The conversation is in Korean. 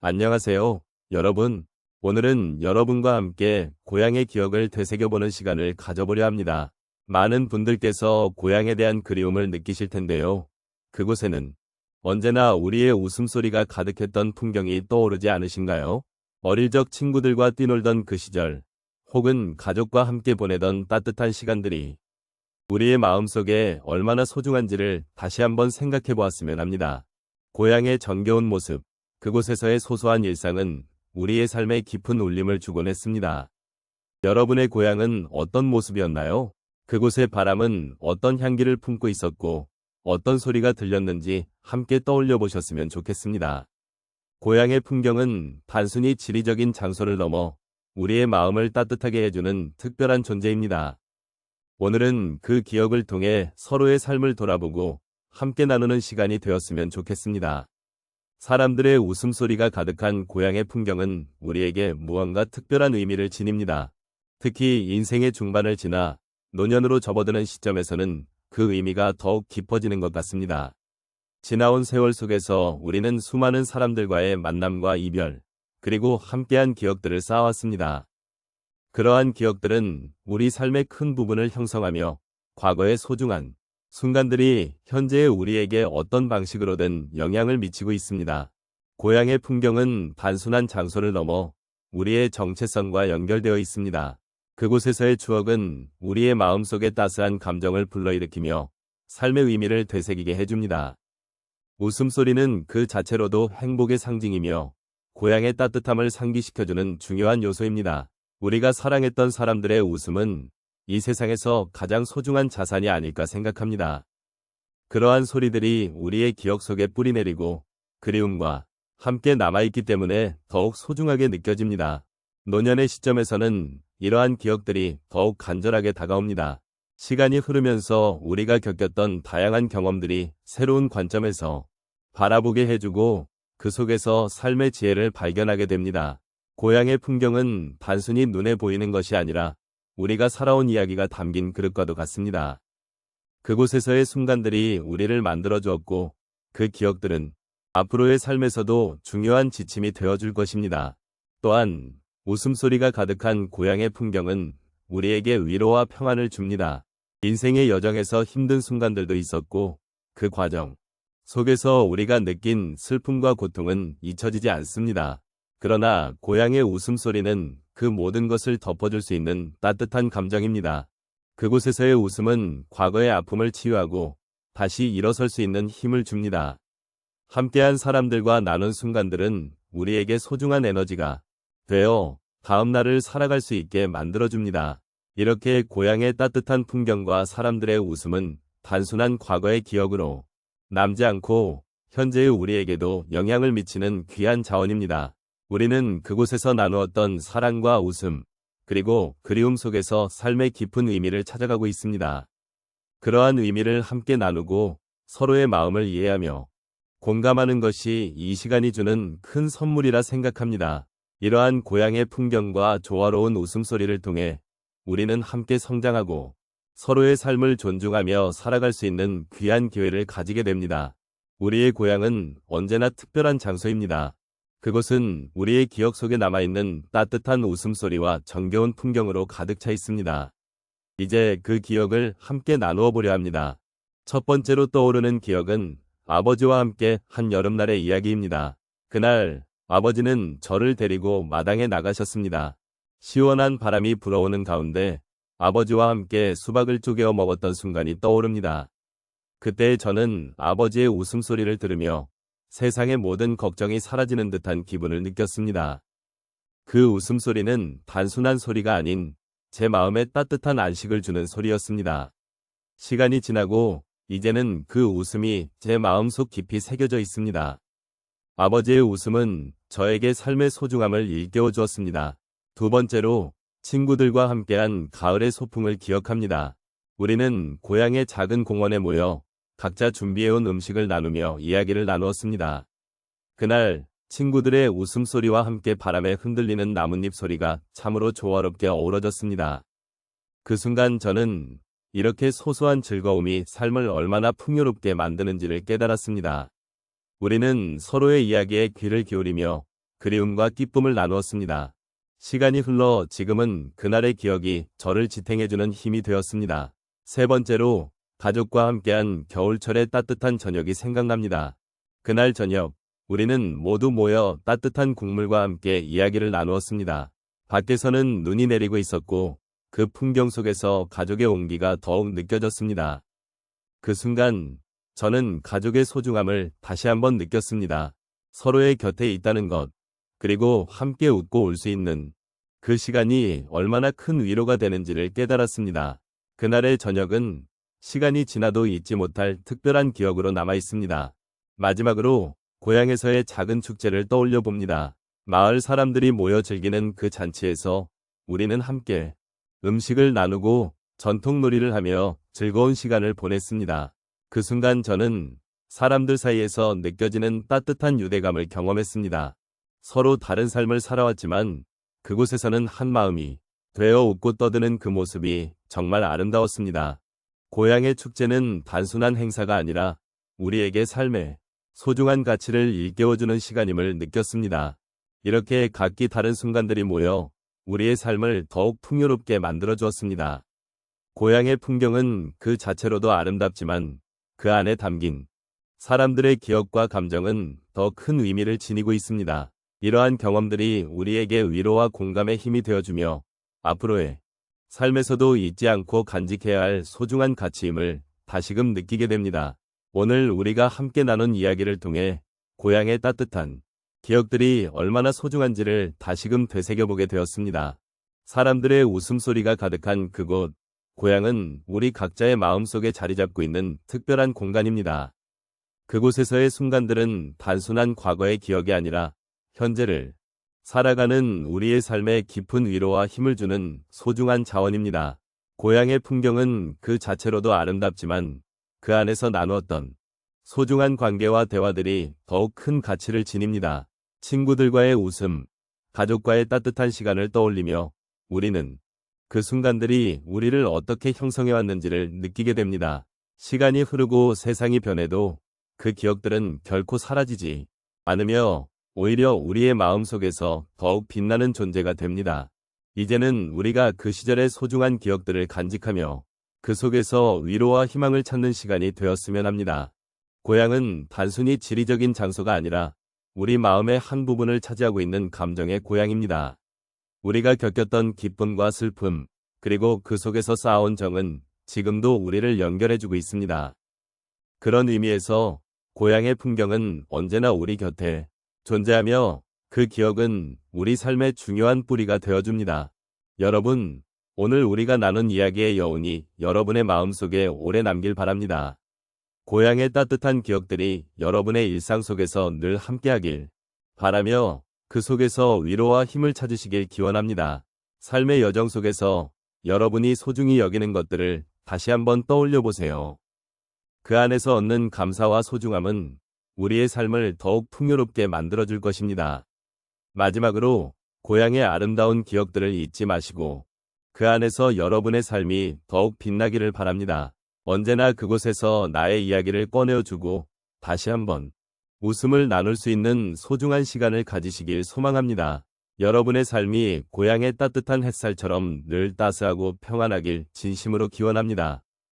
안녕하세요, 여러분. 오늘은 여러분과 함께 고향의 기억을 되새겨보는 시간을 가져보려 합니다. 많은 분들께서 고향에 대한 그리움을 느끼실 텐데요. 그곳에는 언제나 우리의 웃음소리가 가득했던 풍경이 떠오르지 않으신가요? 어릴 적 친구들과 뛰놀던 그 시절, 혹은 가족과 함께 보내던 따뜻한 시간들이 우리의 마음속에 얼마나 소중한지를 다시 한번 생각해 보았으면 합니다. 고향의 정겨운 모습, 그곳에서의 소소한 일상은 우리의 삶에 깊은 울림을 주곤 했습니다. 여러분의 고향은 어떤 모습이었나요? 그곳의 바람은 어떤 향기를 품고 있었고, 어떤 소리가 들렸는지 함께 떠올려 보셨으면 좋겠습니다. 고향의 풍경은 단순히 지리적인 장소를 넘어 우리의 마음을 따뜻하게 해주는 특별한 존재입니다. 오늘은 그 기억을 통해 서로의 삶을 돌아보고 함께 나누는 시간이 되었으면 좋겠습니다. 사람들의 웃음소리가 가득한 고향의 풍경은 우리에게 무언가 특별한 의미를 지닙니다. 특히 인생의 중반을 지나 노년으로 접어드는 시점에서는 그 의미가 더욱 깊어지는 것 같습니다. 지나온 세월 속에서 우리는 수많은 사람들과의 만남과 이별, 그리고 함께한 기억들을 쌓아왔습니다. 그러한 기억들은 우리 삶의 큰 부분을 형성하며 과거의 소중한 순간들이 현재의 우리에게 어떤 방식으로든 영향을 미치고 있습니다. 고향의 풍경은 단순한 장소를 넘어 우리의 정체성과 연결되어 있습니다. 그곳에서의 추억은 우리의 마음속에 따스한 감정을 불러일으키며 삶의 의미를 되새기게 해줍니다. 웃음소리는 그 자체로도 행복의 상징이며 고향의 따뜻함을 상기시켜주는 중요한 요소입니다. 우리가 사랑했던 사람들의 웃음은 이 세상에서 가장 소중한 자산이 아닐까 생각합니다. 그러한 소리들이 우리의 기억 속에 뿌리내리고 그리움과 함께 남아있기 때문에 더욱 소중하게 느껴집니다. 노년의 시점에서는 이러한 기억들이 더욱 간절하게 다가옵니다. 시간이 흐르면서 우리가 겪었던 다양한 경험들이 새로운 관점에서 바라보게 해주고 그 속에서 삶의 지혜를 발견하게 됩니다. 고향의 풍경은 단순히 눈에 보이는 것이 아니라 우리가 살아온 이야기가 담긴 그릇과도 같습니다. 그곳에서의 순간들이 우리를 만들어 주었고 그 기억들은 앞으로의 삶에서도 중요한 지침이 되어줄 것입니다. 또한 웃음소리가 가득한 고향의 풍경은 우리에게 위로와 평안을 줍니다. 인생의 여정에서 힘든 순간들도 있었고 그 과정 속에서 우리가 느낀 슬픔과 고통은 잊혀지지 않습니다. 그러나 고향의 웃음소리는 그 모든 것을 덮어줄 수 있는 따뜻한 감정입니다. 그곳에서의 웃음은 과거의 아픔을 치유하고 다시 일어설 수 있는 힘을 줍니다. 함께한 사람들과 나눈 순간들은 우리에게 소중한 에너지가 되어 다음 날을 살아갈 수 있게 만들어줍니다. 이렇게 고향의 따뜻한 풍경과 사람들의 웃음은 단순한 과거의 기억으로 남지 않고 현재의 우리에게도 영향을 미치는 귀한 자원입니다. 우리는 그곳에서 나누었던 사랑과 웃음, 그리고 그리움 속에서 삶의 깊은 의미를 찾아가고 있습니다. 그러한 의미를 함께 나누고 서로의 마음을 이해하며 공감하는 것이 이 시간이 주는 큰 선물이라 생각합니다. 이러한 고향의 풍경과 조화로운 웃음소리를 통해 우리는 함께 성장하고 서로의 삶을 존중하며 살아갈 수 있는 귀한 기회를 가지게 됩니다. 우리의 고향은 언제나 특별한 장소입니다. 그곳은 우리의 기억 속에 남아있는 따뜻한 웃음소리와 정겨운 풍경으로 가득 차 있습니다. 이제 그 기억을 함께 나누어 보려 합니다. 첫 번째로 떠오르는 기억은 아버지와 함께 한 여름날의 이야기입니다. 그날 아버지는 저를 데리고 마당에 나가셨습니다. 시원한 바람이 불어오는 가운데 아버지와 함께 수박을 쪼개어 먹었던 순간이 떠오릅니다. 그때 저는 아버지의 웃음소리를 들으며 세상의 모든 걱정이 사라지는 듯한 기분을 느꼈습니다. 그 웃음소리는 단순한 소리가 아닌 제 마음에 따뜻한 안식을 주는 소리였습니다. 시간이 지나고 이제는 그 웃음이 제 마음속 깊이 새겨져 있습니다. 아버지의 웃음은 저에게 삶의 소중함을 일깨워 주었습니다. 두 번째로 친구들과 함께한 가을의 소풍을 기억합니다. 우리는 고향의 작은 공원에 모여 각자 준비해온 음식을 나누며 이야기를 나누었습니다. 그날 친구들의 웃음소리와 함께 바람에 흔들리는 나뭇잎 소리가 참으로 조화롭게 어우러졌습니다. 그 순간 저는 이렇게 소소한 즐거움이 삶을 얼마나 풍요롭게 만드는지를 깨달았습니다. 우리는 서로의 이야기에 귀를 기울이며 그리움과 기쁨을 나누었습니다. 시간이 흘러 지금은 그날의 기억이 저를 지탱해주는 힘이 되었습니다. 세 번째로, 가족과 함께한 겨울철의 따뜻한 저녁이 생각납니다. 그날 저녁, 우리는 모두 모여 따뜻한 국물과 함께 이야기를 나누었습니다. 밖에서는 눈이 내리고 있었고, 그 풍경 속에서 가족의 온기가 더욱 느껴졌습니다. 그 순간, 저는 가족의 소중함을 다시 한번 느꼈습니다. 서로의 곁에 있다는 것, 그리고 함께 웃고 울 수 있는 그 시간이 얼마나 큰 위로가 되는지를 깨달았습니다. 그날의 저녁은 시간이 지나도 잊지 못할 특별한 기억으로 남아 있습니다. 마지막으로 고향에서의 작은 축제를 떠올려 봅니다. 마을 사람들이 모여 즐기는 그 잔치에서 우리는 함께 음식을 나누고 전통놀이를 하며 즐거운 시간을 보냈습니다. 그 순간 저는 사람들 사이에서 느껴지는 따뜻한 유대감을 경험했습니다. 서로 다른 삶을 살아왔지만 그곳에서는 한 마음이 되어 웃고 떠드는 그 모습이 정말 아름다웠습니다. 고향의 축제는 단순한 행사가 아니라 우리에게 삶의 소중한 가치를 일깨워주는 시간임을 느꼈습니다. 이렇게 각기 다른 순간들이 모여 우리의 삶을 더욱 풍요롭게 만들어 주었습니다. 고향의 풍경은 그 자체로도 아름답지만 그 안에 담긴 사람들의 기억과 감정은 더 큰 의미를 지니고 있습니다. 이러한 경험들이 우리에게 위로와 공감의 힘이 되어주며 앞으로의 삶에서도 잊지 않고 간직해야 할 소중한 가치임을 다시금 느끼게 됩니다. 오늘 우리가 함께 나눈 이야기를 통해 고향의 따뜻한 기억들이 얼마나 소중한지를 다시금 되새겨보게 되었습니다. 사람들의 웃음소리가 가득한 그곳, 고향은 우리 각자의 마음속에 자리 잡고 있는 특별한 공간입니다. 그곳에서의 순간들은 단순한 과거의 기억이 아니라 현재를 살아가는 우리의 삶에 깊은 위로와 힘을 주는 소중한 자원입니다. 고향의 풍경은 그 자체로도 아름답지만 그 안에서 나누었던 소중한 관계와 대화들이 더욱 큰 가치를 지닙니다. 친구들과의 웃음, 가족과의 따뜻한 시간을 떠올리며 우리는 그 순간들이 우리를 어떻게 형성해왔는지를 느끼게 됩니다. 시간이 흐르고 세상이 변해도 그 기억들은 결코 사라지지 않으며 오히려 우리의 마음속에서 더욱 빛나는 존재가 됩니다. 이제는 우리가 그 시절의 소중한 기억들을 간직하며 그 속에서 위로와 희망을 찾는 시간이 되었으면 합니다. 고향은 단순히 지리적인 장소가 아니라 우리 마음의 한 부분을 차지하고 있는 감정의 고향입니다. 우리가 겪었던 기쁨과 슬픔, 그리고 그 속에서 쌓아온 정은 지금도 우리를 연결해주고 있습니다. 그런 의미에서 고향의 풍경은 언제나 우리 곁에 존재하며 그 기억은 우리 삶의 중요한 뿌리가 되어줍니다. 여러분, 오늘 우리가 나눈 이야기의 여운이 여러분의 마음속에 오래 남길 바랍니다. 고향의 따뜻한 기억들이 여러분의 일상 속에서 늘 함께하길 바라며 그 속에서 위로와 힘을 찾으시길 기원합니다. 삶의 여정 속에서 여러분이 소중히 여기는 것들을 다시 한번 떠올려 보세요. 그 안에서 얻는 감사와 소중함은 우리의 삶을 더욱 풍요롭게 만들어줄 것입니다. 마지막으로 고향의 아름다운 기억들을 잊지 마시고 그 안에서 여러분의 삶이 더욱 빛나기를 바랍니다. 언제나 그곳에서 나의 이야기를 꺼내어주고 다시 한번 웃음을 나눌 수 있는 소중한 시간을 가지시길 소망합니다. 여러분의 삶이 고향의 따뜻한 햇살처럼 늘 따스하고 평안하길 진심으로 기원합니다.